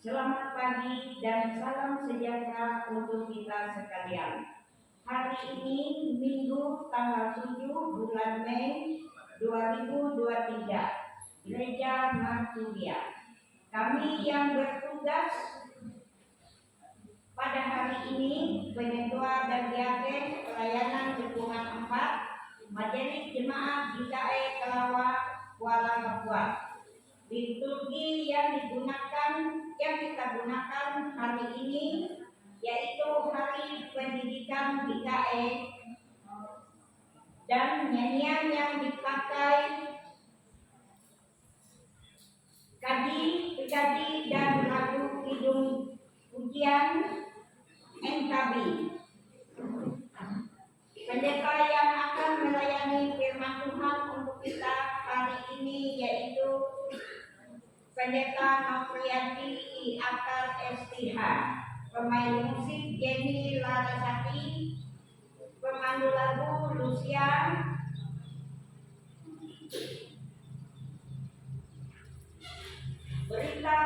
Selamat pagi dan salam sejahtera untuk kita sekalian. Hari ini Minggu tanggal 7 bulan Mei 2023, Gereja Marturia. Kami yang bertugas pada hari ini, Penyetua dan Diaken Pelayanan Dukungan 4, Majelis Jemaat GKE Kelawa, Kuala Papua. Liturgi yang kita gunakan hari ini yaitu Hari Pendidikan GKE, dan nyanyian yang dipakai Kadi dan lagu Kidung Pujian NKB. Pendeta yang akan melayani firman Tuhan untuk kita hari ini yaitu Pendeta Nofrianti Akar STH, pemain musik Jenny Larasati, pemandu lagu Lucia, berita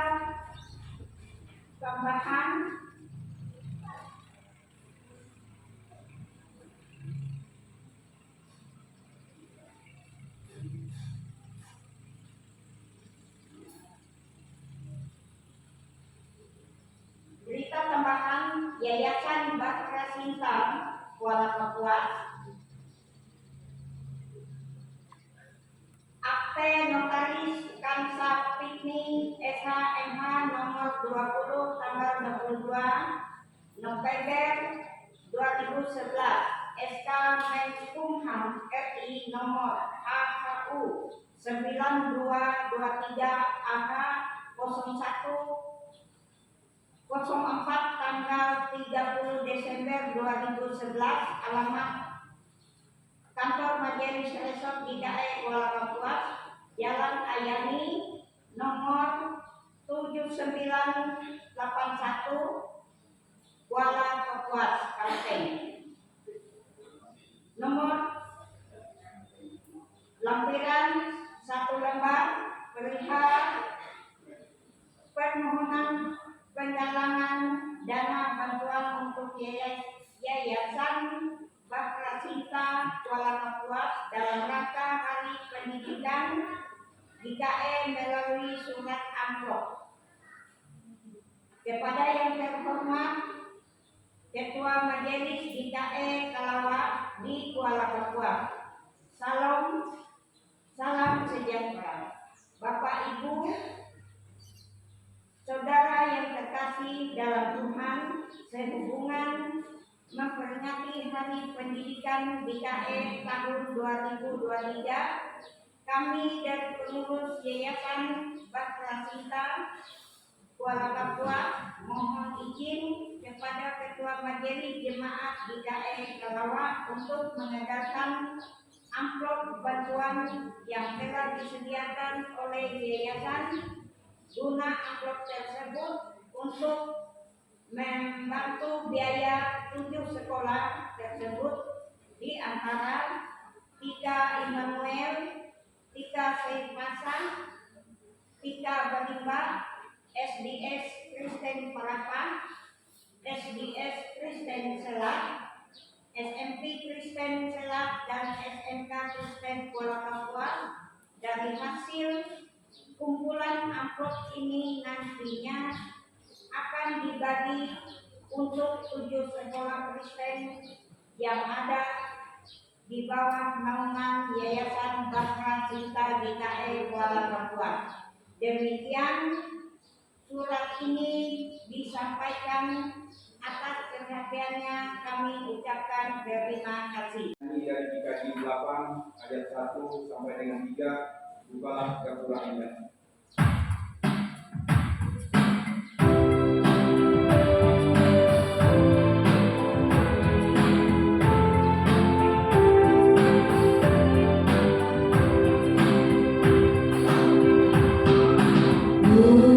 tambahan Yayasan Bahtera Sinta Kuala Papua. Akte Notaris Kansa Pikni SHMH nomor 20 tanggal 22 November 2011, SK Menkumham RI nomor HKU 9223 AH 0104 tanggal 30 Desember 2011, alamat Kantor Majelis Resort GKE Kuala Papua, Jalan Ayani nomor 7981 Kuala Papua, Kalteng. Nomor lampiran 1 lembar perihal permohonan penggalangan dana bantuan untuk Yayasan Bahtera Sinta Kuala Papua dalam rangka Hari Pendidikan GKE melalui surat amplop. Kepada yang terhormat Ketua Majelis GKE Kelawa di Kuala Papua, salam sejahtera. Bapak Ibu, Saudara yang terkasih dalam Tuhan, sehubungan memperingati Hari Pendidikan GKE tahun 2023, kami dari pengurus Yayasan Bahtera Sinta Kuala Papua mohon izin kepada Ketua Majelis Jemaat GKE Kelawa untuk mengedarkan amplop bantuan yang telah disediakan oleh Yayasan, guna amplop tersebut untuk membantu biaya 7 sekolah tersebut, di antara 3 Immanuel, 3 Saint Masa, 3 Banimba, SDS Kristen Parapa, SDS Kristen Selat, SMP Kristen Selat, dan SMK Kristen Kuala Papua. Dari hasil kumpulan amplop ini nantinya akan dibagi untuk 7 sekolah Kristen yang ada di bawah naungan Yayasan Bahtera Sinta GKE Kuala Papua. Demikian surat ini disampaikan. Atas perhatiannya kami ucapkan terima kasih. Ini dari dikasih 8 ayat 1 sampai dengan 3, bukalah kekurangannya. Oh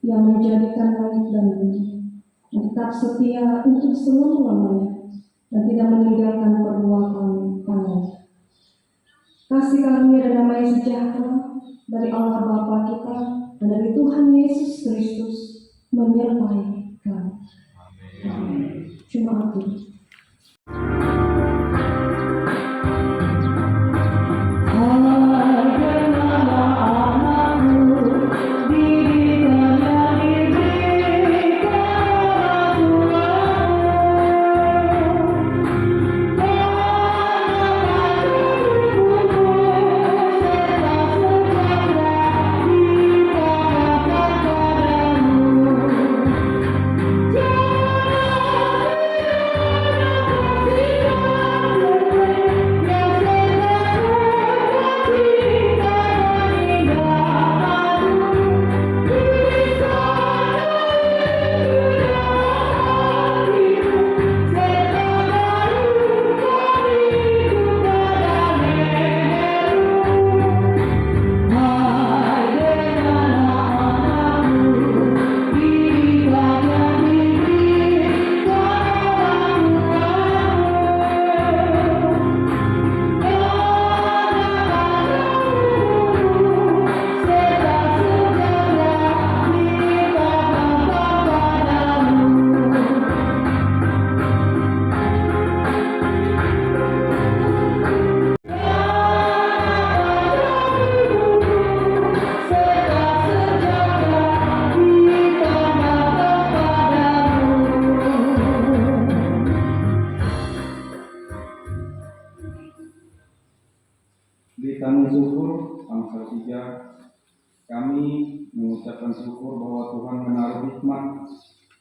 yang menjadikan langit dan bumi, dan tetap setia untuk selama-lamanya, dan tidak meninggalkan perbuatan tangannya. Kasih karunia dan damai sejahtera dari Allah Bapa kita dan dari Tuhan Yesus Kristus menyertai kami. Amin. Cuma itu. Di tangan syukur Amsal 3, kami mengucapkan syukur bahwa Tuhan menaruh hikmat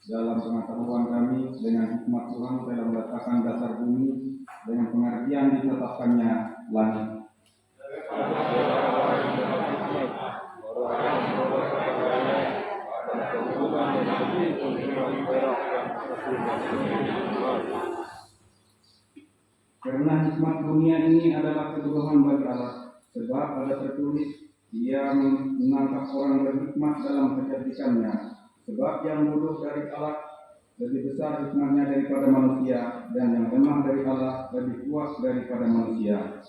dalam pengetahuan kami, dengan hikmat Tuhan telah meletakkan dasar bumi, dengan pengertian ditetapkannya langit. Karena hikmat dunia ini adalah kebodohan bagi Allah, sebab ada tertulis, Dia menangkap orang berhikmat dalam kecerdikannya. Sebab yang bodoh dari Allah lebih besar hikmatnya daripada manusia, dan yang lemah dari Allah lebih kuat daripada manusia.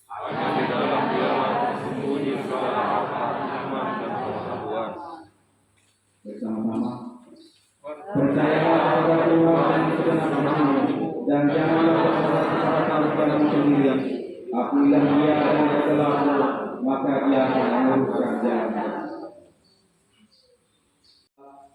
Hanya di dalam Dialah tersembunyi segala harta, hikmat dan pengetahuan. Bersama-sama, percayalah kepada Tuhan dan segenap hatimu, dan janganlah kepada kamu sendirian. Akuilah Dia dan berlaku, maka Dia akan meluruskan jalan.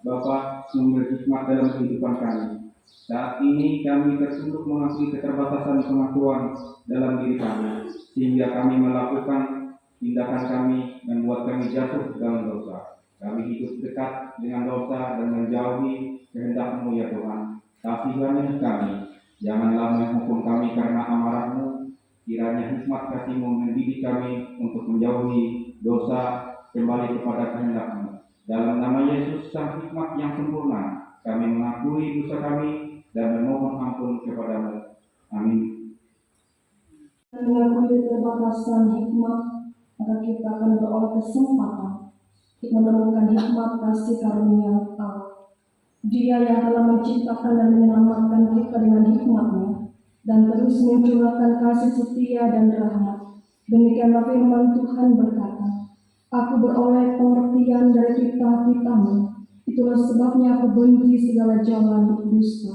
Bapa, sumber hikmat dalam kehidupan kami. Saat ini kami tertunduk mengakui keterbatasan pengetahuan dalam diri kami, sehingga kami melakukan tindakan kami dan membuat kami jatuh dalam dosa. Kami hidup dekat dengan dosa dan menjauhi kehendak-Mu ya Tuhan. Kasihanilah kami, janganlah menghukum kami karena amarah-Mu. Kiranya hikmat kasih-Mu mendidik kami untuk menjauhi dosa, kembali kepada kehendak-Mu. Dalam nama Yesus Sang Hikmat yang sempurna, kami mengakui dosa kami dan memohon ampun kepada-Mu. Amin. Mengakui keterbatasan hikmat, maka kita akan beroleh kesempatan untuk menemukan hikmat kasih karunia Allah. Dia yang telah menciptakan dan menyelamatkan kita dengan hikmat-Nya dan terus mencurahkan kasih setia dan rahmat. Demikianlah firman Tuhan berkata, Aku beroleh pengertian dari titah-titah-Mu. Itulah sebabnya aku benci segala jalan dusta.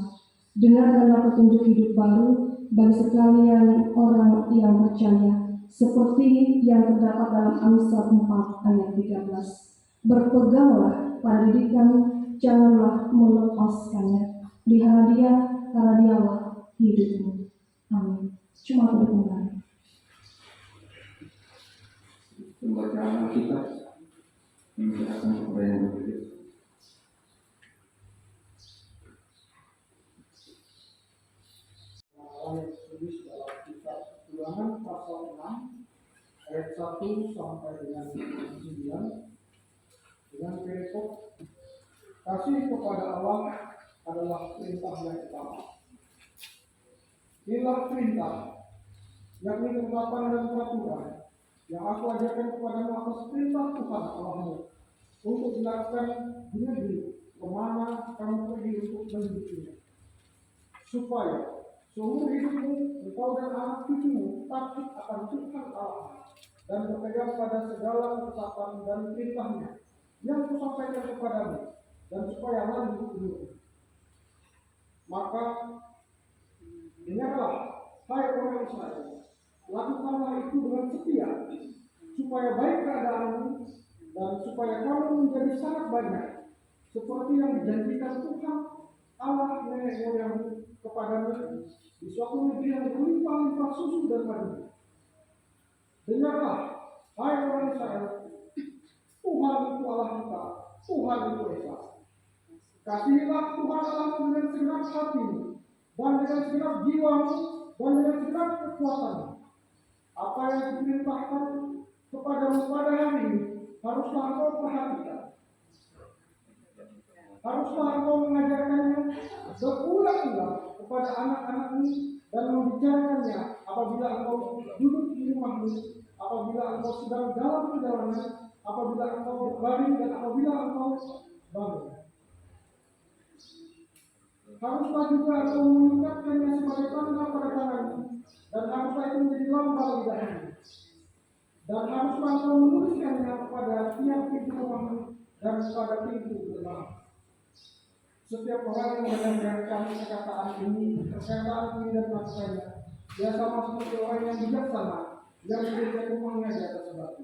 Dengarkanlah petunjuk hidup baru bagi sekalian orang yang percaya, seperti yang terdapat dalam Amsal 4 ayat 13. Berpeganglah pada didikan, janganlah melepaskannya. Pelihara dia, karena Dialah hidupmu. Amin. Cuma aku kembali. Pembacaan Alkitab menjelaskan kepada yang berbeda. Ayat tulis dalam kitab Ulangan pasal 6 ayat 1 sampai dengan 9 dengan perikop kasih kepada Allah adalah perintah yang utama. Inilah perintah, yakni ketetapan dan peraturan yang aku ajarkan kepadamu atas perintah Tuhan Allahmu, untuk dilakukan di negeri kemana kamu pergi untuk mendidiknya, supaya seumur hidupmu engkau dan anak cucumu takut akan Tuhan Allah dan berpegang pada segala ketetapan dan perintahnya yang kusampaikan kepadamu, dan supaya lanjut hidupmu. Maka dengarlah, hai orang Israel, lakukanlah itu dengan setia, supaya baik keadaanmu dan supaya kamu menjadi sangat banyak, seperti yang dijanjikan Tuhan Allah nenek moyangmu kepadamu di suatu negeri yang berlimpah-limpah susu dan madu. Dengarlah, hai orang Israel, Tuhan itu Allah kita, Tuhan itu Esa. Kasihilah Tuhan Allahmu dengan segenap hatimu, dan dengan segenap jiwamu, dan dengan segenap kekuatanmu. Apa yang diperintahkan kepadamu pada hari ini, haruslah engkau perhatikan. Haruslah engkau mengajarkannya berulang-ulang kepada anak-anakmu dan membicarakannya apabila engkau duduk di rumahmu, apabila engkau sedang dalam perjalanan, apabila engkau berbaring, dan apabila engkau bangun. Haruslah juga engkau mengucapkannya sebagai tanda pada tanganmu, dan haruslah itu menjadi lambang lidahmu. Dan haruslah engkau menuliskannya kepada tiap pintu rumahmu dan pada pintu gerbang. Setiap orang yang mendengarkan perkataan ini dan melakukannya, dia sama seperti orang yang bijaksana yang mengerjakan rumahnya di atas batu.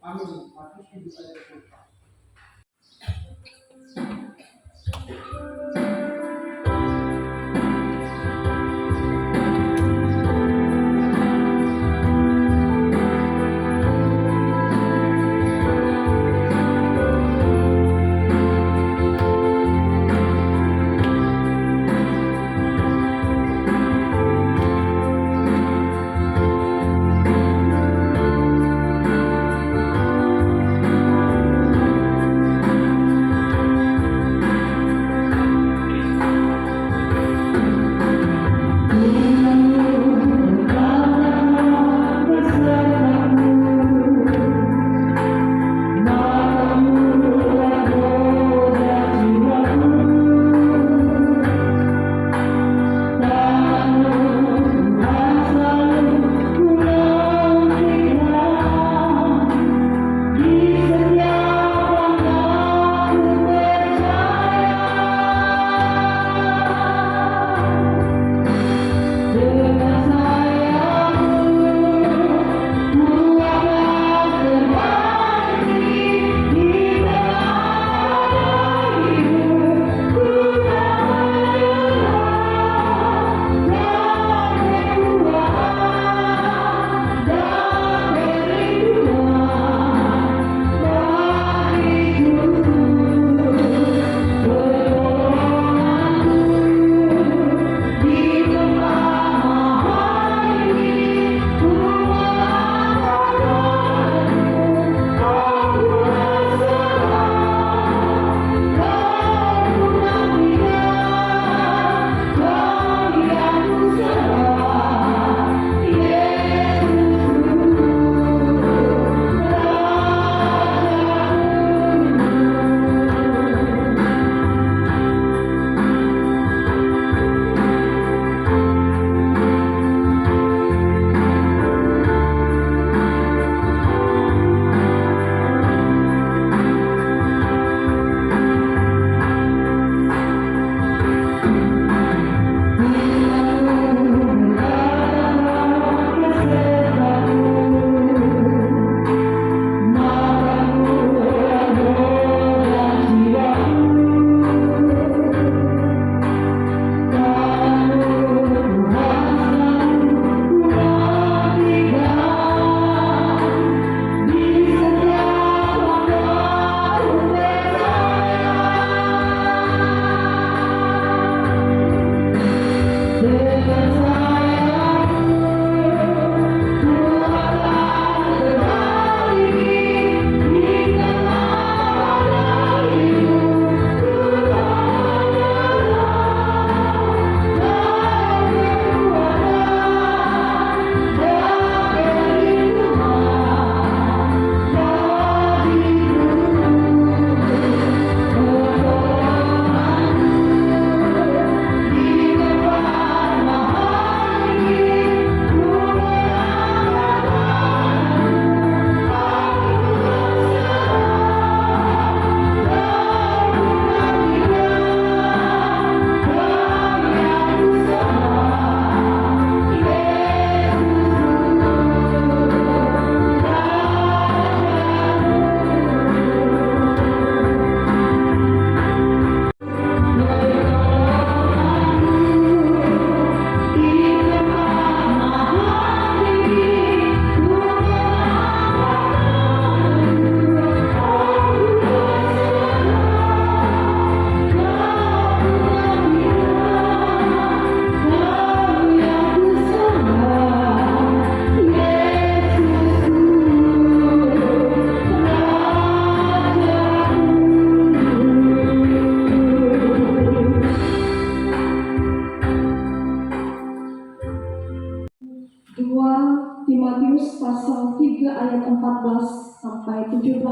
Amin. Matius 7 ayat 10.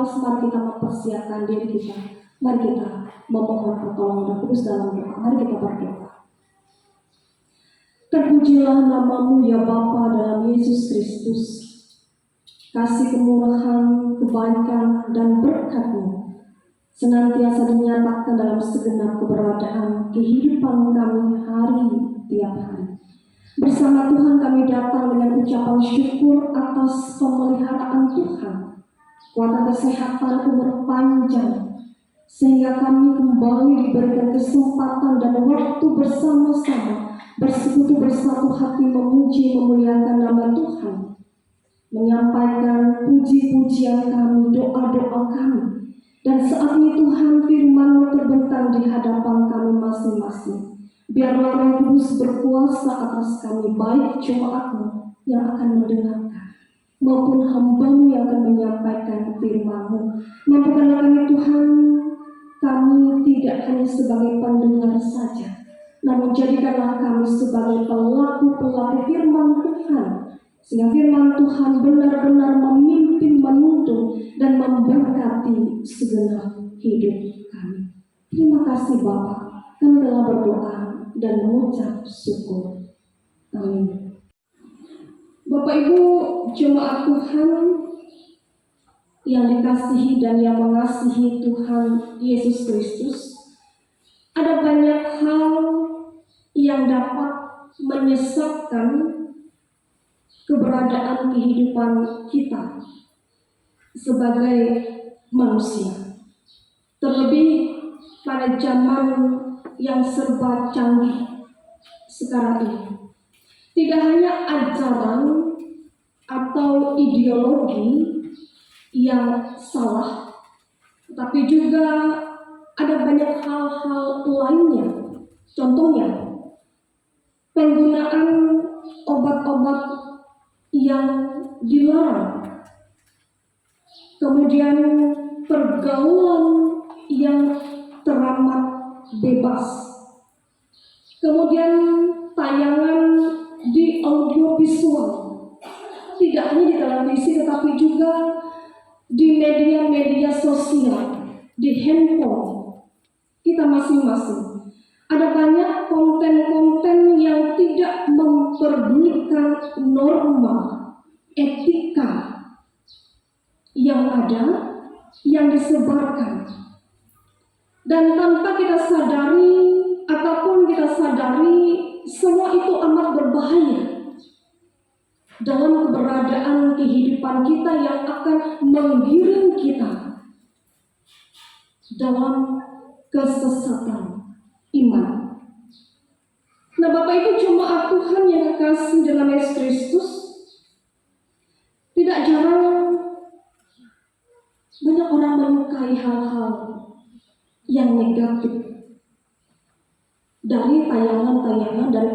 Paulus, mari kita mempersiapkan diri kita. Mari kita memohon pertolongan Roh Kudus dalam doa. Mari kita berdoa. Terpujilah nama-Mu ya Bapa dalam Yesus Kristus. Kasih kemurahan, kebaikan, dan berkat-Mu senantiasa dinyatakan dalam segenap keberadaan kehidupan kami hari tiap hari. Bersama Tuhan kami datang dengan ucapan syukur atas pemeliharaan Tuhan, kuasa kesehatan, umur panjang, sehingga kami kembali diberikan kesempatan dan waktu bersama-sama bersekutu bersatu hati memuji memuliakan nama Tuhan, menyampaikan puji-pujian kami, doa-doa kami. Dan saat ini Tuhan, firman-Mu terbentang di hadapan kami masing-masing. Biarlah Roh Kudus berkuasa atas kami, baik jemaat-Mu yang akan mendengarkan maupun hamba-Mu yang akan menyampaikan firman-Mu. Mampukanlah kami Tuhan, kami tidak hanya sebagai pendengar saja, namun jadikanlah kami sebagai pelaku-pelaku firman Tuhan, sehingga firman Tuhan benar-benar memimpin, menuntun, dan memberkati segenap hidup kami. Terima kasih Bapa, kami telah berdoa dan mengucap syukur. Amin. Bapak Ibu jemaat Tuhan yang dikasihi dan yang mengasihi Tuhan Yesus Kristus, ada banyak hal yang dapat menyesatkan keberadaan kehidupan kita sebagai manusia. Terlebih pada zaman yang serba canggih sekarang ini. Tidak hanya ajaran atau ideologi yang salah, tapi juga ada banyak hal-hal lainnya. Contohnya, penggunaan obat-obat yang dilarang, kemudian pergaulan yang teramat bebas, kemudian tayangan di audiovisual, tidak hanya di televisi tetapi juga di media-media sosial, di handphone kita masing-masing. Ada banyak konten-konten yang tidak memperdulikan norma etika yang ada, yang disebarkan. Dan tanpa kita sadari ataupun kita sadari, semua itu amat berbahaya dalam keberadaan kehidupan kita yang akan menggiring kita dalam kesesatan iman. Nah Bapak Ibu jemaat Tuhan yang kekasih dalam Yesus Kristus, tidak jarang banyak orang menyukai hal-hal yang negatif dari tayangan-tayangan, dari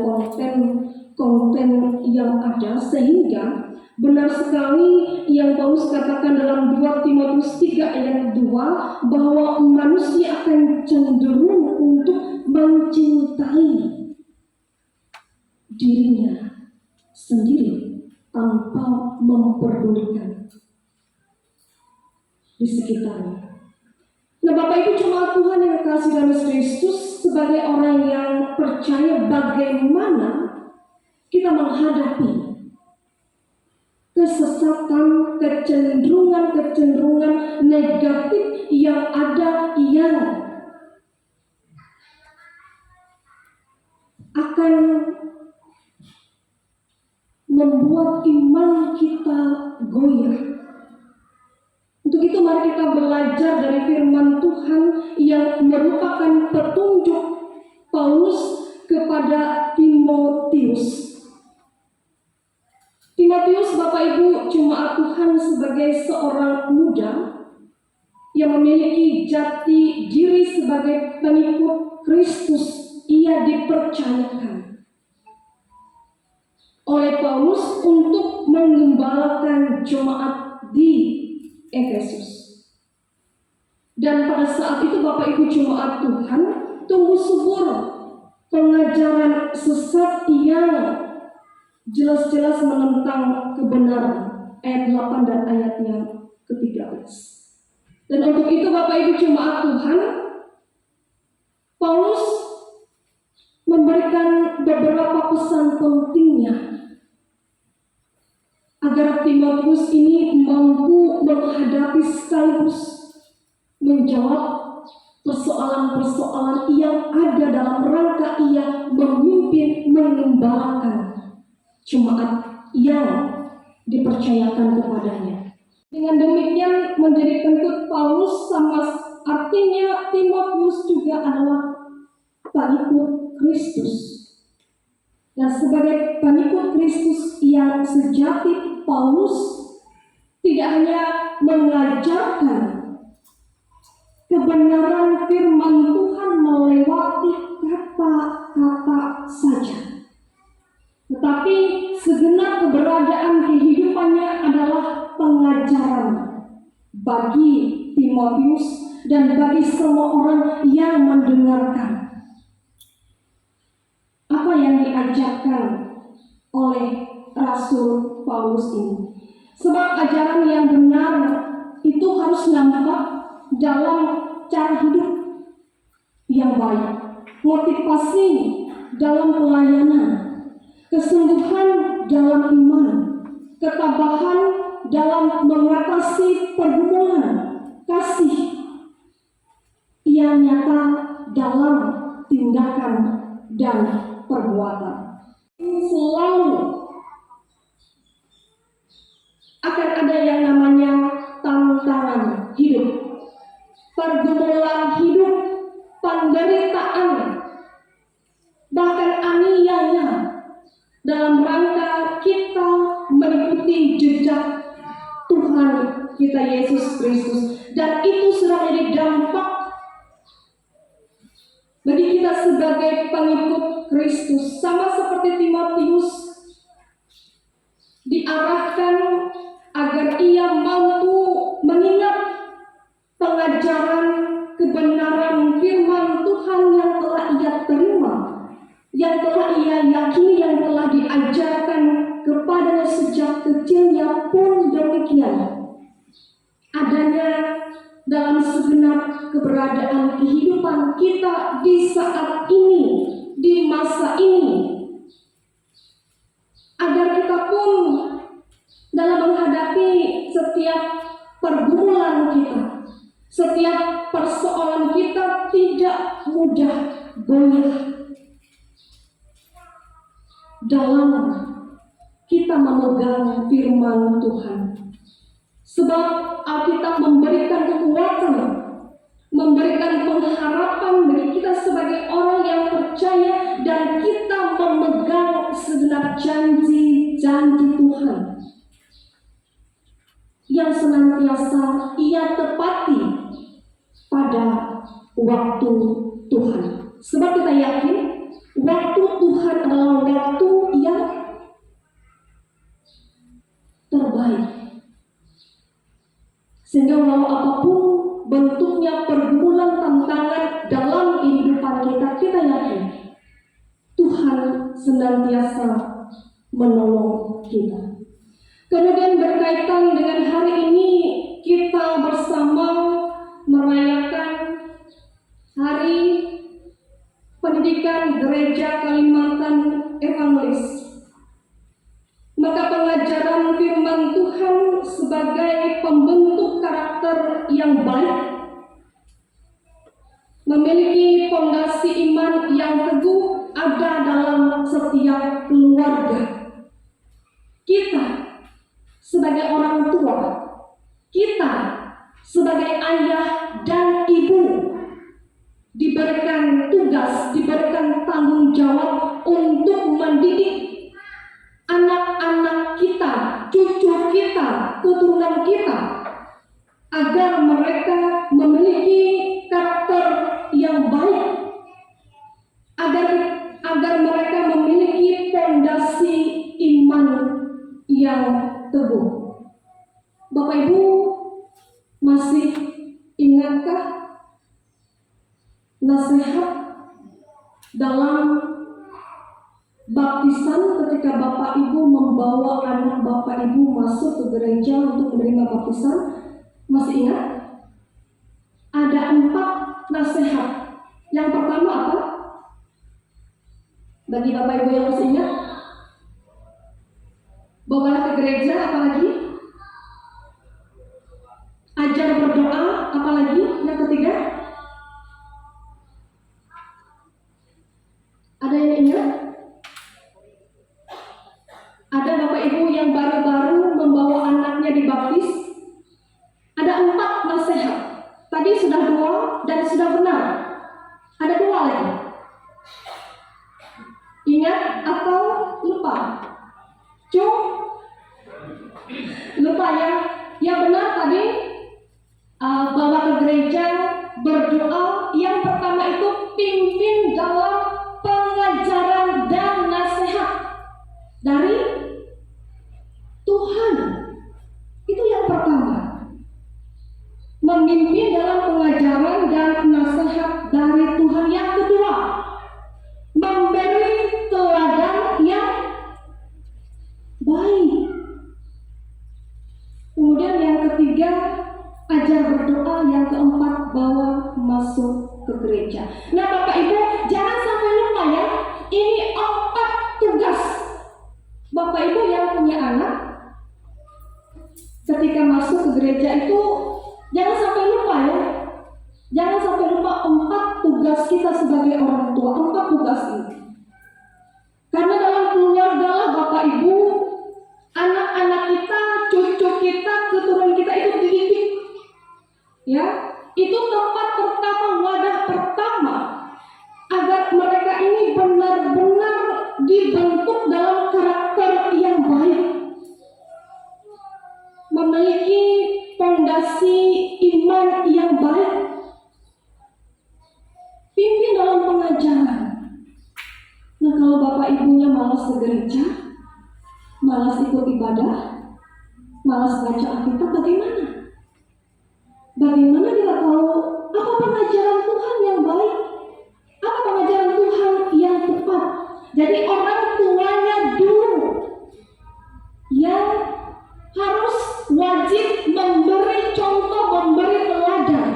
konten yang ada, sehingga benar sekali yang Paulus katakan dalam 2 Timotius 3 ayat 2 bahwa manusia akan cenderung untuk mencintai dirinya sendiri tanpa memperdulikan di sekitarnya. Nah Bapak Ibu jemaat Tuhan yang kekasih dalam Kristus, sebagai orang yang percaya, bagaimana kita menghadapi kesesatan, kecenderungan negatif yang ada, yang akan membuat iman kita goyah. Untuk itu mari kita belajar dari firman Tuhan yang merupakan petunjuk Paulus kepada Timotius. Timotius, Bapak Ibu jemaat Tuhan, sebagai seorang muda yang memiliki jati diri sebagai pengikut Kristus, ia dipercayakan oleh Paulus untuk mengembalakan jemaat di Efesus. Dan pada saat itu Bapak Ibu jemaat Tuhan, tumbuh subur pengajaran sesat yang jelas-jelas menentang kebenaran. Ayat 8 dan ayatnya ke-13. Dan untuk itu Bapak Ibu jemaat Tuhan, Paulus memberikan beberapa pesan pentingnya agar Timotius ini mampu menghadapi sekaligus menjawab persoalan-persoalan yang ada dalam rangka ia memimpin mengembalakan jemaat yang dipercayakan kepadanya. Dengan demikian menjadi pengikut Paulus sama artinya Timotius juga adalah pengikut Kristus. Dan sebagai pengikut Kristus yang sejati, Paulus tidak hanya mengajarkan kebenaran firman Tuhan melewati kata-kata saja, tetapi segenap keberadaan kehidupannya adalah pengajaran bagi Timotius dan bagi semua orang yang mendengarkan apa yang diajarkan oleh Rasul Paulus ini. Sebab ajaran yang benar itu harus nampak dalam cara hidup yang baik, motivasi dalam pelayanan, kesungguhan dalam iman, ketabahan dalam mengatasi pergumulan, kasih yang nyata dalam tindakan dan perbuatan. Selalu akan ada yang namanya tantangan hidup, pergumulan hidup, penderitaan, bahkan aniaya dalam rangka kita mengikuti jejak Tuhan kita Yesus Kristus, dan itu sudah menjadi dampak bagi kita sebagai pengikut Kristus. Sama seperti Timotius diarahkan agar ia mampu mengingat pengajaran kebenaran firman Tuhan yang telah ia terima, yang telah ia yakini, yang telah diajarkan kepadanya sejak kecilnya pun demikian adanya dalam segenap keberadaan kehidupan kita di saat ini, di masa ini, agar kita pun dalam menghadapi setiap pergumulan kita, setiap persoalan kita tidak mudah goyah dalam kita memegang firman Tuhan. Sebab Alkitab memberikan kekuatan, memberikan pengharapan bagi kita sebagai orang yang percaya, dan kita memegang segenap janji-janji Tuhan yang senantiasa ia tepati pada waktu Tuhan. Sebab kita yakin waktu Tuhan adalah waktu yang terbaik. Sehingga walau apapun bentuknya pergumulan, tantangan dalam kehidupan kita, kita yakin Tuhan senantiasa menolong kita. Kemudian berkaitan dengan hari ini, kita bersama merayakan Hari Pendidikan Gereja Kalimantan Evangelis. Maka pengajaran firman Tuhan sebagai pembentuk karakter yang baik, memiliki fondasi iman yang teguh ada dalam setiap keluarga. Kita sebagai orang tua, kita sebagai ayah dan ibu diberikan tugas, diberikan tanggung jawab untuk mendidik anak-anak kita, cucu kita, keturunan kita, agar mereka memiliki karakter yang baik, agar mereka memiliki fondasi iman yang teguh. Bapak Ibu masih ingatkah nasihat dalam baptisan ketika Bapak Ibu membawa anak Bapak Ibu masuk ke gereja untuk menerima baptisan? Masih ingat? ada 4 nasihat. Yang pertama apa? Bagi Bapak Ibu yang masih ingat, bawalah ke gereja, apalagi ajar berdoa, apalagi yang ketiga, ada yang ingat? Ada Bapak Ibu yang baru-baru membawa anaknya dibaptis. Ada 4 nasihat. Tadi sudah 2 dan sudah benar. Ada 2 lagi. Ingat atau lupa? Lupa ya. Yang benar tadi bawa ke gereja, berdoa. Yang pertama itu pimpin dalam pengajaran dan nasihat dari Tuhan. Itu yang pertama. Memimpin dalam pengajaran dan nasihat dari Tuhan. Yang kedua, memberi teladan yang baik. Kemudian yang ketiga, ajar berdoa. Yang keempat, bawa masuk ke gereja. Nah Bapak Ibu, jangan sampai lupa ya, ini 4 tugas. Bapak Ibu yang punya anak, ketika masuk ke gereja itu jangan sampai lupa ya. Jangan sampai lupa 4 tugas kita sebagai orang tua. 4 tugas ini. Karena dalam keluarga lah Bapak Ibu, anak-anak kita, cucu kita, keturunan kita itu dididik. Ya, itu tempat pertama, wadah pertama agar mereka ini benar-benar dibentuk dalam karakter yang baik, memiliki fondasi iman yang baik, pimpin dalam pengajaran. Nah kalau Bapak Ibunya malas ke gereja, malas ikut ibadah, malas baca Alkitab, bagaimana? Bagaimana kita tahu apa pengajaran Tuhan yang baik? Apa pengajaran Tuhan yang tepat? Jadi orang tuanya dulu yang harus wajib memberi contoh, memberi teladan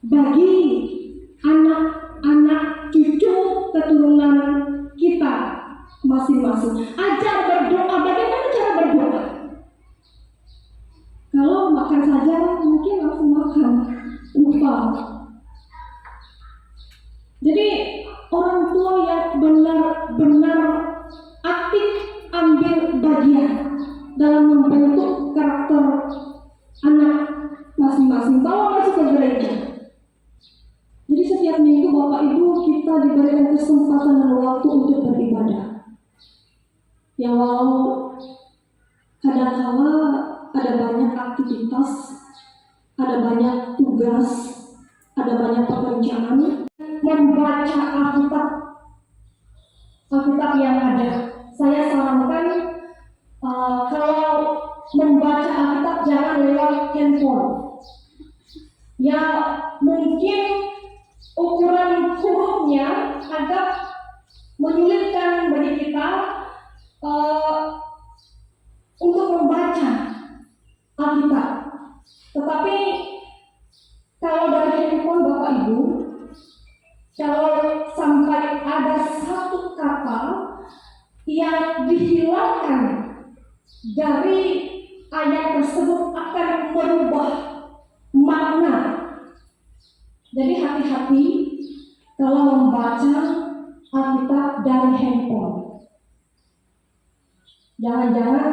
bagi anak-anak, cucu, keturunan kita masing-masing. Ajar berdoa. Bagaimana cara berdoa? Kalau makan saja mungkin langsung makan, lupa. Jadi orang tua yang benar-benar aktif ambil bagian dalam membentuk karakter anak masing-masing. Bawa masuk ke gereja. Jadi setiap minggu Bapak Ibu kita diberikan kesempatan dan waktu untuk beribadah. Ya walau kadang-kala ada banyak aktivitas, ada banyak tugas, ada banyak pekerjaan, membaca Alkitab yang ada. Saya sarankan kalau membaca Alkitab jangan lewat handphone. Ya mungkin ukuran hurufnya agak menyulitkan bagi kita untuk membaca Alkitab. Tetapi kalau dari handphone Bapak Ibu, kalau sampai ada satu kata yang dihilangkan dari ayat tersebut akan merubah makna. Jadi hati-hati kalau membaca Alkitab dari handphone. Jangan-jangan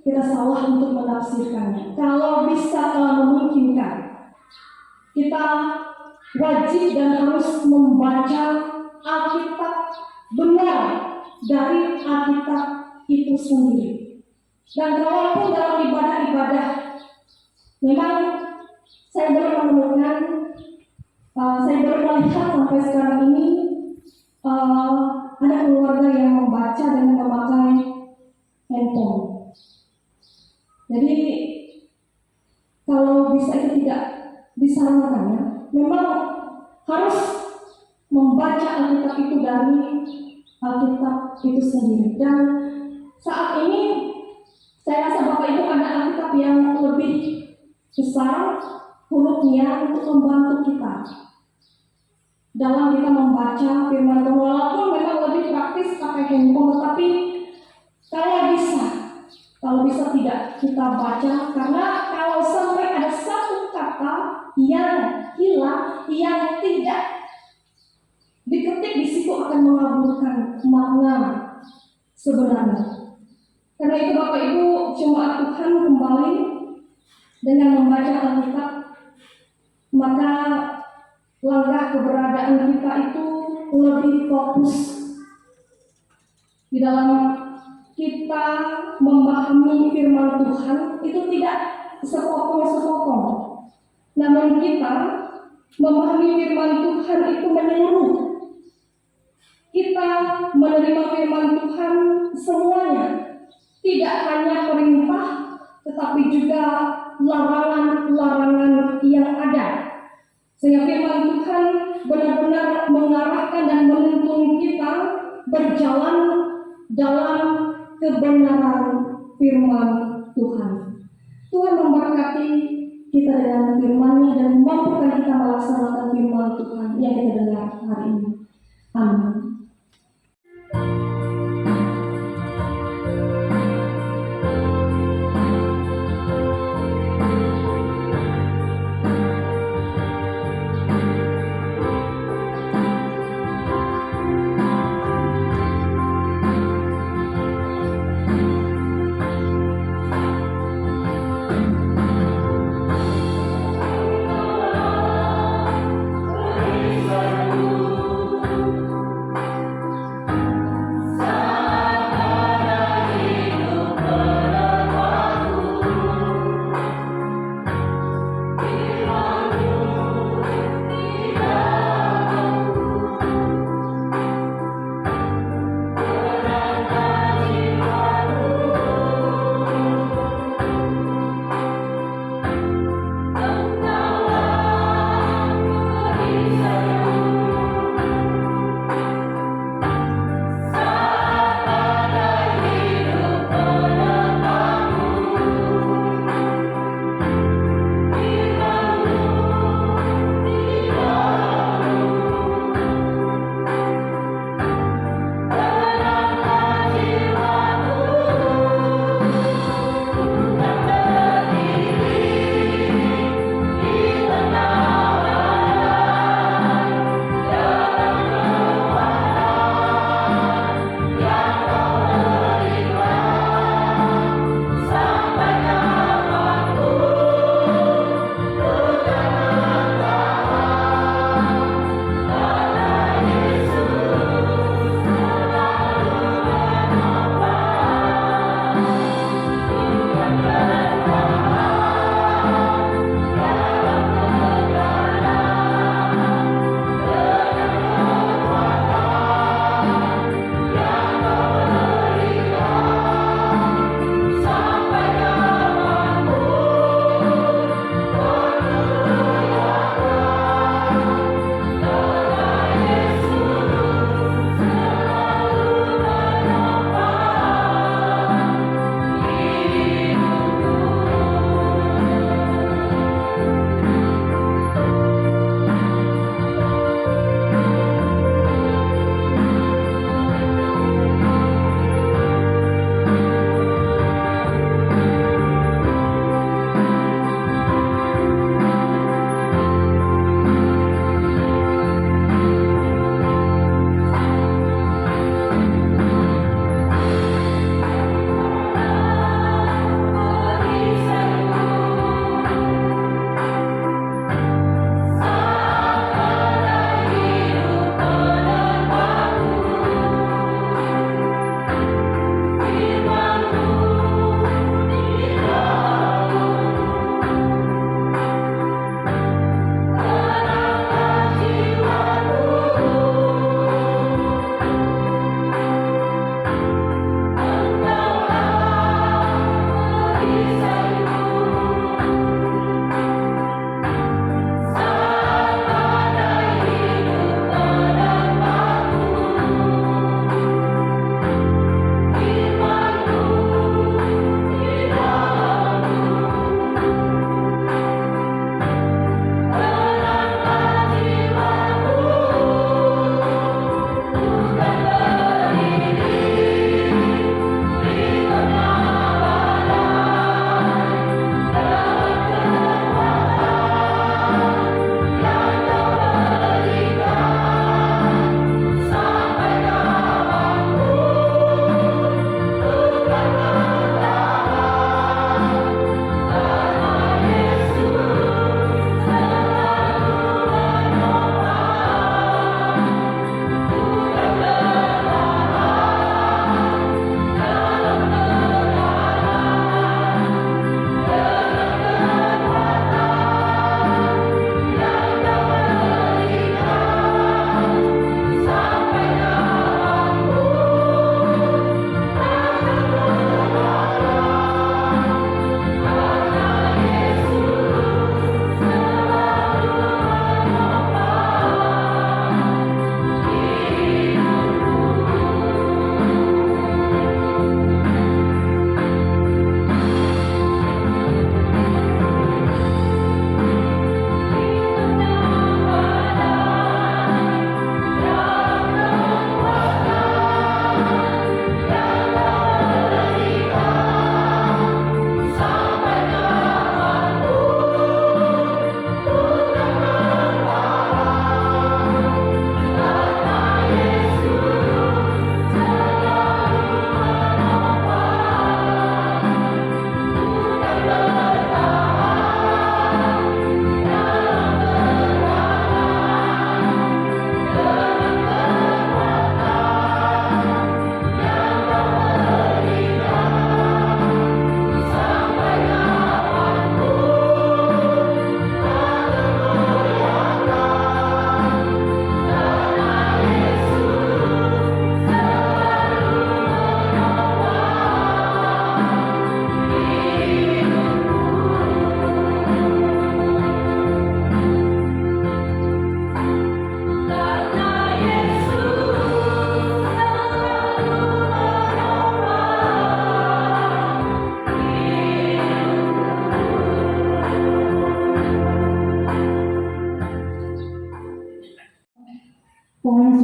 kita salah untuk menafsirkannya. Kalau bisa, kalau memungkinkan, kita wajib dan harus membaca Alkitab benar dari Alkitab itu sendiri. Dan kalaupun dalam ibadah-ibadah, memang saya baru menemukan, saya baru melihat sampai sekarang ini ada keluarga yang membaca dan memakai handphone. Jadi kalau bisa itu tidak disarankan ya. Memang harus membaca Alkitab itu dari Alkitab itu sendiri. Dan saat ini saya rasa Bapak Ibu ada Alkitab yang lebih besar hurufnya untuk membantu kita dalam kita membaca firman Tuhan. Walaupun memang lebih praktis pakai handphone, tetapi kalau bisa tidak kita baca, karena kalau sampai ada satu kata yang hilang, yang tidak diketik di situ akan mengaburkan makna sebenarnya. Karena itu Bapak Ibu, jemaat Tuhan, kembali dengan membaca Alkitab, maka langkah keberadaan kita itu lebih fokus di dalam kita memahami firman Tuhan. Itu tidak sepotong-sepotong, namun kita memahami firman Tuhan itu menyeluruh. Kita menerima firman Tuhan semuanya, tidak hanya perintah, tetapi juga larangan-larangan yang ada. Sehingga firman Tuhan benar-benar mengarahkan dan menuntun kita berjalan dalam kebenaran firman Tuhan. Tuhan memberkati kita dengan firman-Nya dan mampukan kita melaksanakan firman Tuhan yang kita dengar hari ini. Amin.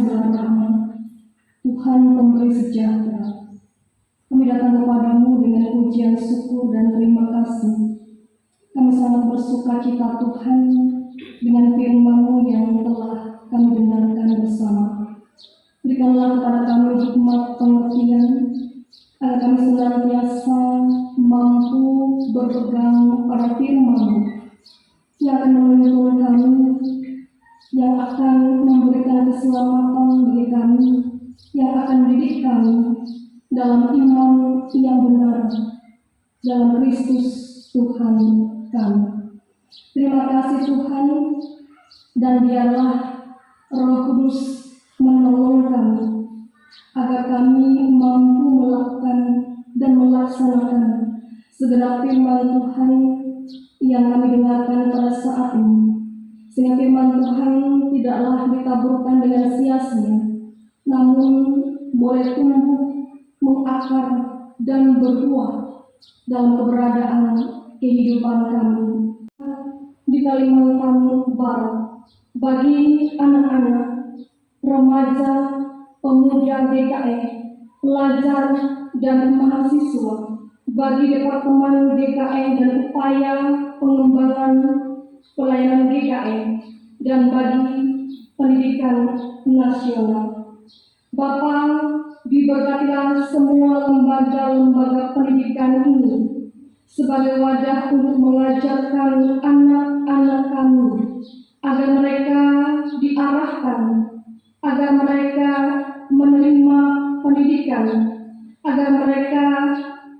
segala rahmat, Tuhan pemberi sejahtera. Kami datang kepadamu dengan pujian syukur dan terima kasih. Kami sangat bersuka cita Tuhan dengan firman-Mu yang telah kami dengarkan bersama. Berikanlah kepada kami hikmat pengertian, agar kami senantiasa mampu berpegang pada firman-Mu yang akan menuntun kami, yang akan memberikan keselamatan bagi kami, yang akan mendidik kami dalam iman yang benar, dalam Kristus Tuhan kami. Terima kasih Tuhan, dan biarlah Roh Kudus menolong kami, agar kami mampu melakukan dan melaksanakan segala firman Tuhan yang kami dengarkan pada saat ini. Sehingga firman Tuhan tidaklah ditaburkan dengan sia-sia, namun boleh tumbuh, mengakar, dan berbuah dalam keberadaan kehidupan kami. Di Kalimantan Barat, bagi anak-anak, remaja, pemuda DKE, pelajar, dan mahasiswa, bagi Departemen DKE dan upaya pengembangan pelayanan DKE, dan bagi pendidikan nasional. Bapa, diberkatilah semua lembaga-lembaga pendidikan ini sebagai wadah untuk mengajarkan anak-anak kami, agar mereka diarahkan, agar mereka menerima pendidikan, agar mereka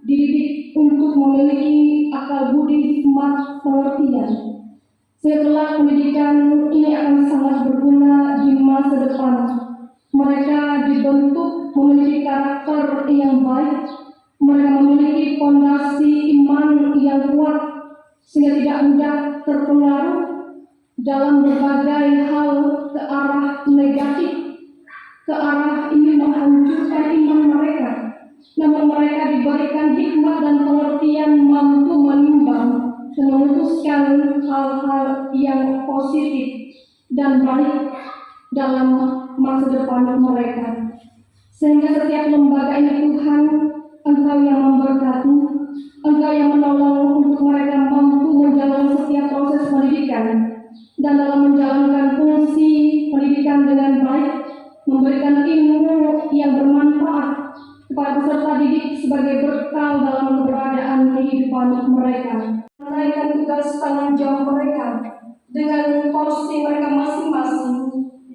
dididik untuk memiliki akal budi, hikmat, pengertian. Setelah pendidikan ini akan sangat berguna di masa depan. Mereka dibentuk memiliki karakter yang baik, mereka memiliki fondasi iman yang kuat, sehingga tidak mudah terpengaruh dalam berbagai hal ke arah negatif, ke arah ingin menghancurkan iman mereka. Namun mereka diberikan hikmat dan pengertian mampu menimbang dan memutuskan hal-hal yang positif dan baik dalam masa depan mereka. Sehingga setiap lembaga ini Tuhan, Engkau yang memberkati, Engkau yang menolong untuk mereka mampu menjalani setiap proses pendidikan, dan dalam menjalankan fungsi pendidikan dengan baik, memberikan ilmu yang bermanfaat kepada peserta didik sebagai bekal dalam keberadaan kehidupan mereka. Menaikkan tugas tanggung jawab mereka dengan porsi mereka masing-masing,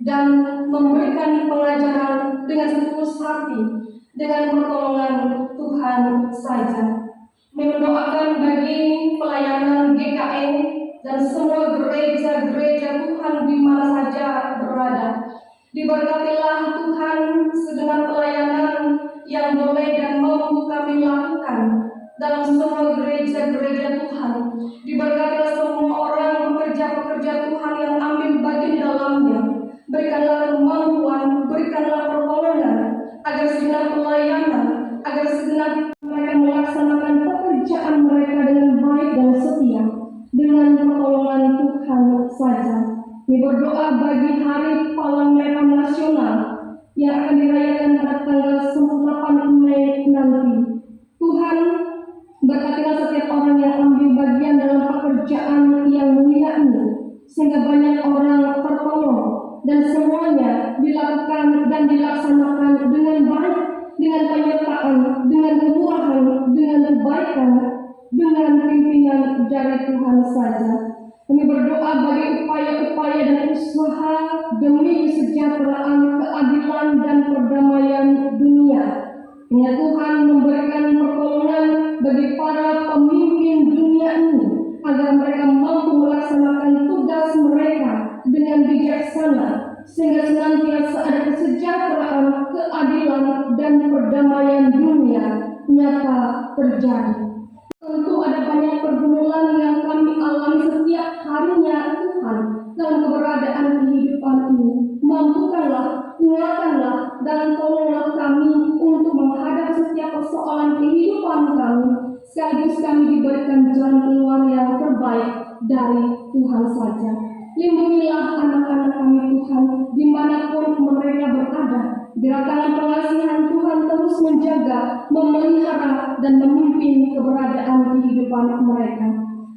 dan memberikan pengajaran dengan setulus hati, dengan pertolongan Tuhan saja. Mendoakan bagi pelayanan GKE dan semua gereja-gereja Tuhan di mana saja berada. Diberkatilah Tuhan segenap pelayanan yang boleh dan mampu kami lakukan dalam semua gereja-gereja Tuhan. Diberkatilah semua orang pekerja-pekerja Tuhan yang ambil bagian di dalamnya. Berikanlah kemampuan, berikanlah pertolongan, agar segenap pelayanan, agar segenap mereka melaksanakan pekerjaan mereka dengan baik dan setia, dengan pertolongan Tuhan saja. Kami berdoa bagi Hari Palang Merah Nasional yang akan dirayakan pada tanggal 8 Mei nanti. Tuhan, berkatilah setiap orang yang ambil bagian dalam pekerjaan yang mulia ini, sehingga banyak orang tertolong, dan semuanya dilakukan dan dilaksanakan dengan baik, dengan penyertaan, dengan kemurahan, dengan kebaikan, dengan pimpinan dari Tuhan saja. Kami berdoa bagi upaya-upaya dan usaha demi kesejahteraan, keadilan, dan perdamaian dunia. Ya Tuhan, memberikan pertolongan bagi para pemimpin dunia ini, agar mereka mampu melaksanakan tugas mereka dengan bijaksana, sehingga senantiasa ada kesejahteraan, keadilan, dan perdamaian dunia nyata terjadi. Tentu ada banyak pergumulan yang kami alami setiap harinya Tuhan dalam keberadaan kehidupan ini. Mampukanlah, kuatkanlah, dan tolonglah kami untuk menghadapi setiap persoalan kehidupan kami, sekaligus kami diberikan jalan keluar yang terbaik dari Tuhan saja. Lindungilah anak-anak kami Tuhan, dimanapun mereka berada. Biar tangan pengasihan Tuhan terus menjaga, memelihara, dan memimpin keberadaan kehidupan mereka.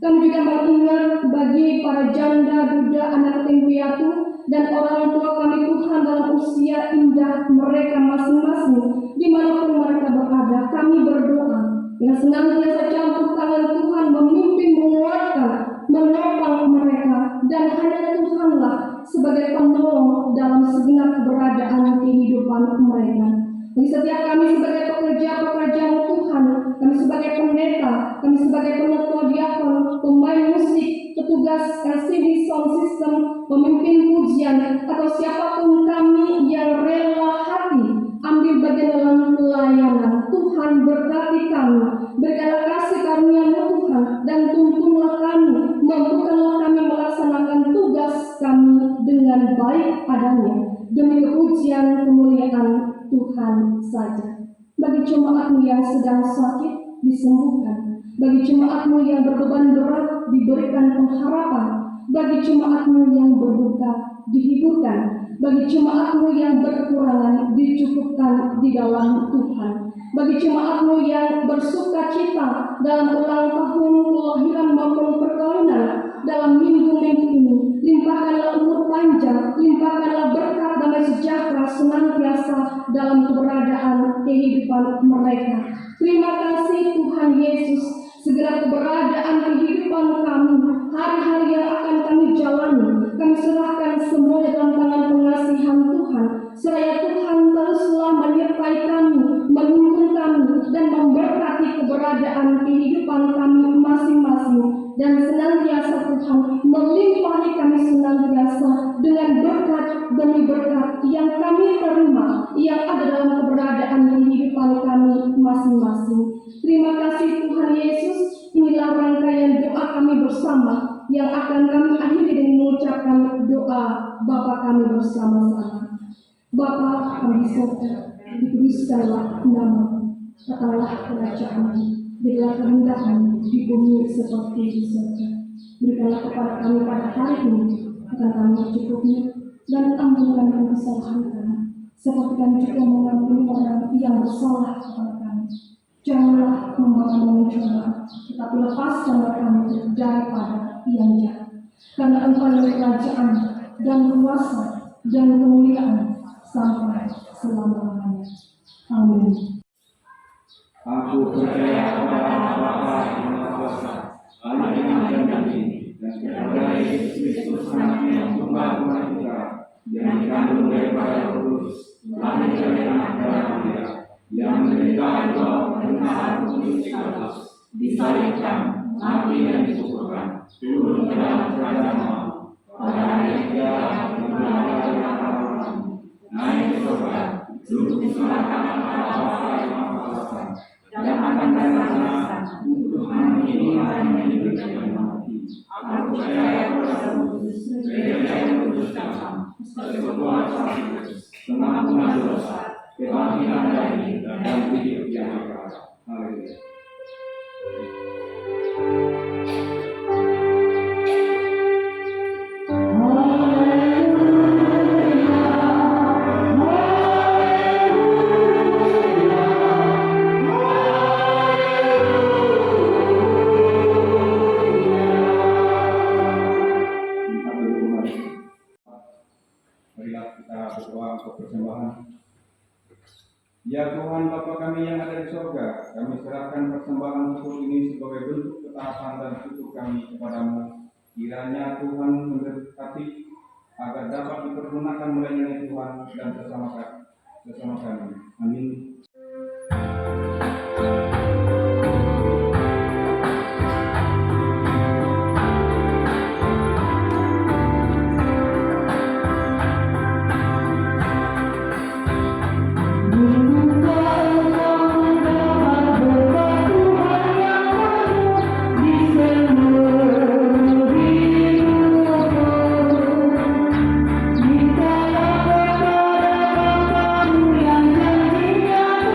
Kami juga mengingat bagi para janda, duda, anak yatim piatu, dan orang tua kami Tuhan dalam usia indah mereka masing-masing, dimanapun mereka berada. Kami berdoa dengan senantiasa campur tangan Tuhan memimpin, menguatkan, menopang mereka, dan hanya Tuhanlah sebagai penolong dalam segenap keberadaan kehidupan mereka. Bagi setiap kami sebagai pekerja-pekerjaan Tuhan, kami sebagai pendeta, kami sebagai penetua diakon, pemain musik, petugas LCD sound system, pemimpin pujian, atau siapapun kami yang rela hati ambil bagian dalam pelayanan. Tuhan berkati kami, berikanlah kasih karunia-Mu Tuhan, dan tuntunlah kami, mampukanlah kami melaksanakan tugas kami dengan baik adanya, demi kepujian kemuliaan Tuhan saja. Bagi jemaat-Mu yang sedang sakit, disembuhkan. Bagi jemaat-Mu yang berbeban berat, diberikan pengharapan. Bagi jemaat-Mu yang berduka, dihiburkan. Bagi jemaat-Mu yang berkekurangan, dicukupkan di dalam Tuhan. Bagi jemaat-Mu yang bersuka cita dalam ulang tahun kelahiran maupun perkawinan dalam minggu-minggu ini, limpahkanlah umur panjang, limpahkanlah berkat damai sejahtera senantiasa dalam keberadaan kehidupan mereka. Terima kasih Tuhan Yesus, segala keberadaan kehidupan kami, hari-hari yang akan kami jalani, kami serahkan semuanya dalam tangan pengasihan Tuhan. Seraya Tuhan teruslah menyertai kami, menuntun kami, dan memberkati keberadaan kehidupan kami masing-masing. Dan senantiasa Tuhan melimpahi kami senantiasa dengan berkat demi berkat yang kami terima, yang ada dalam keberadaan kehidupan kami masing-masing. Terima kasih Tuhan Yesus. Inilah rangkaian doa kami bersama yang akan kami akhiri dengan mengucapkan doa Bapa kami bersama-sama. Bapa kami di surga, dikuduskanlah nama-Mu, datanglah kerajaan-Mu. Jadilah kehendakmu di bumi seperti di surga. Berikanlah kepada kami pada hari ini akan kami mencukupnya, dan ampunkan kesalahan kami, seperti kami juga mengampuni orang yang bersalah kepada kami. Janganlah membawa kami mencobaan, tetapi lepaskanlah kami daripada yang jahat. Karena Engkau yang kerajaan dan kuasa dan kemuliaan sampai selama-lamanya. Amin. Aku percaya kepada Bapa yang Maha Kuasa, Allah yang Tridharma, dan kepada Yesus Kristus Anaknya yang tunggal Tuhan kita, yang dikandung daripada Roh Kudus, lahir dari anak Maria, yang menderita dan Maha Kudus Pilatus, disalibkan, mati dan dikuburkan, turun ke dalam kerajaan Allah, pada hari ketiga bangkit dari antara mati, naik ke surga, duduk di sebelah kanan Allah Bapa yang Maha Kuasa, dan akan datang untuk menghakimi orang yang hidup dan mati. Aku percaya kepada Roh Kudus, gereja yang kudus dan sama, persekutuan Sang Kristus, pengampunan dosa, kebangkitan dari dan hidup yang kekal. Haleluya. Marilah kita berdoa untuk persembahan. Ya Tuhan Bapa kami yang ada di surga, kami serahkan persembahan syukur ini sebagai bentuk ketaatan dan syukur kami kepadamu. Kiranya Tuhan memberkati agar dapat dipergunakan melayani Tuhan dan sesama kami. Amin. Yang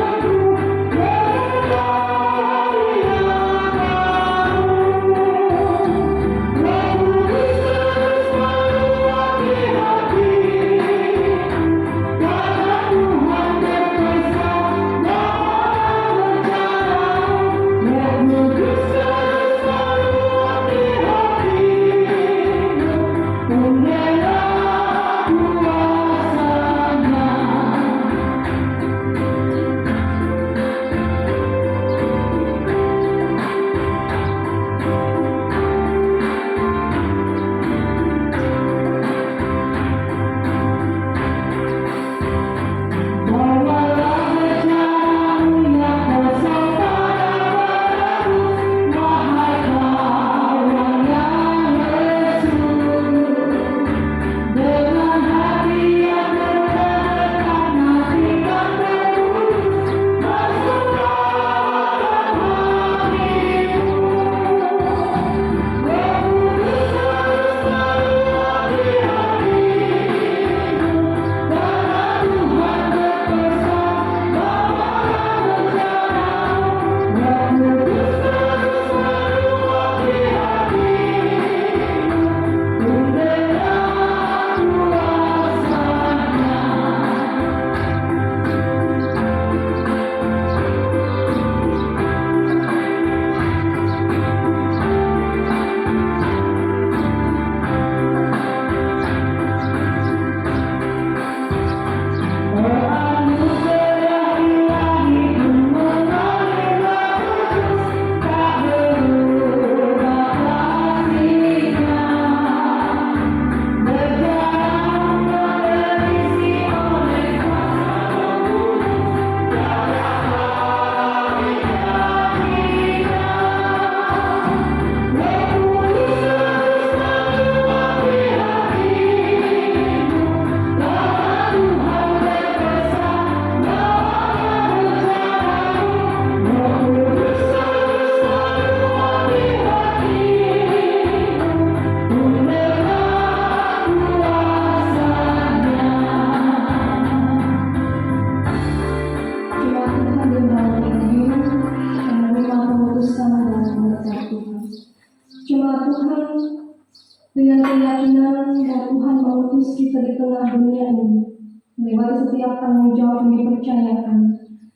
setiap tanggung jawab yang dipercayakan.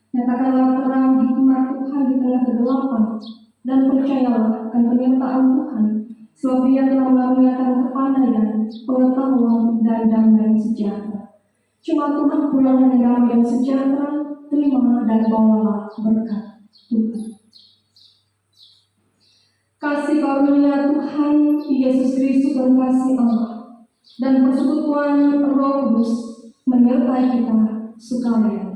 Nyatakanlah terang hikmat Tuhan di tengah kegelapan, dan percayalah akan penyertaan Tuhan, sebab Dia telah mengaruniakan kepandaian, pengetahuan, dan damai sejahtera. Cuma Tuhan pula yang damai dan sejahtera, terima dan bawalah berkat Tuhan. Kasih karunia Tuhan Yesus Kristus dan kasih Allah dan persekutuan Roh Kudus menyertai kita sekalian.